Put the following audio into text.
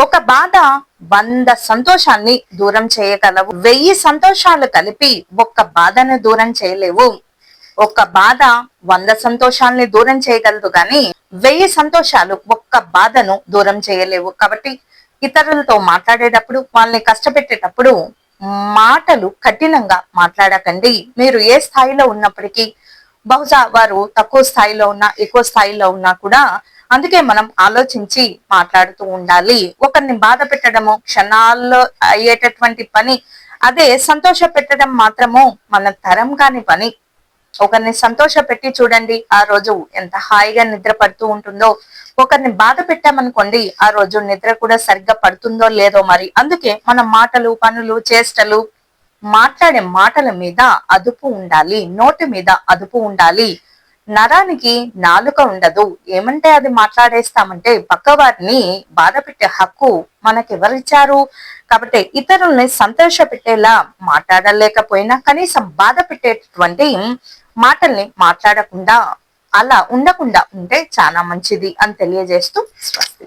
ఒక బాధ 100 సంతోషాన్ని దూరం చేయగలవు. 1000 సంతోషాలు కలిపి ఒక్క బాధను దూరం చేయలేవు. ఒక్క బాధ 100 సంతోషాలని దూరం చేయగలదు కానీ 1000 సంతోషాలు ఒక్క బాధను దూరం చేయలేవు. కాబట్టి ఇతరులతో మాట్లాడేటప్పుడు, వాళ్ళని కష్టపెట్టేటప్పుడు మాటలు కఠినంగా మాట్లాడకండి. మీరు ఏ స్థాయిలో ఉన్నప్పటికీ, బహుశా వారు తక్కువ స్థాయిలో ఉన్నా, ఎక్కువ స్థాయిలో ఉన్నా కూడా, అందుకే మనం ఆలోచించి మాట్లాడుతూ ఉండాలి. ఒకరిని బాధ పెట్టడము క్షణాల్లో అయ్యేటటువంటి పని. అదే సంతోష పెట్టడం మాత్రము మన తరం కాని పని. ఒకరిని సంతోష పెట్టి చూడండి, ఆ రోజు ఎంత హాయిగా నిద్ర పడుతూ ఉంటుందో. ఒకరిని బాధ పెట్టామనుకోండి, ఆ రోజు నిద్ర కూడా సరిగ్గా పడుతుందో లేదో. మరి అందుకే మన మాటలు, పనులు, చేష్టలు, మాట్లాడే మాటల మీద అదుపు ఉండాలి. నోటి మీద అదుపు ఉండాలి. నరానికి నాలుక ఉండదు. ఏమంటే అది మాట్లాడేస్తామంటే పక్క వారిని బాధ పెట్టే హక్కు మనకెవరిచ్చారు? కాబట్టి ఇతరుల్ని సంతోష పెట్టేలా మాట్లాడలేకపోయినా కనీసం బాధ పెట్టేటటువంటి మాటల్ని మాట్లాడకుండా, అలా ఉండకుండా ఉంటే చాలా మంచిది అని తెలియజేస్తూ స్వస్తి.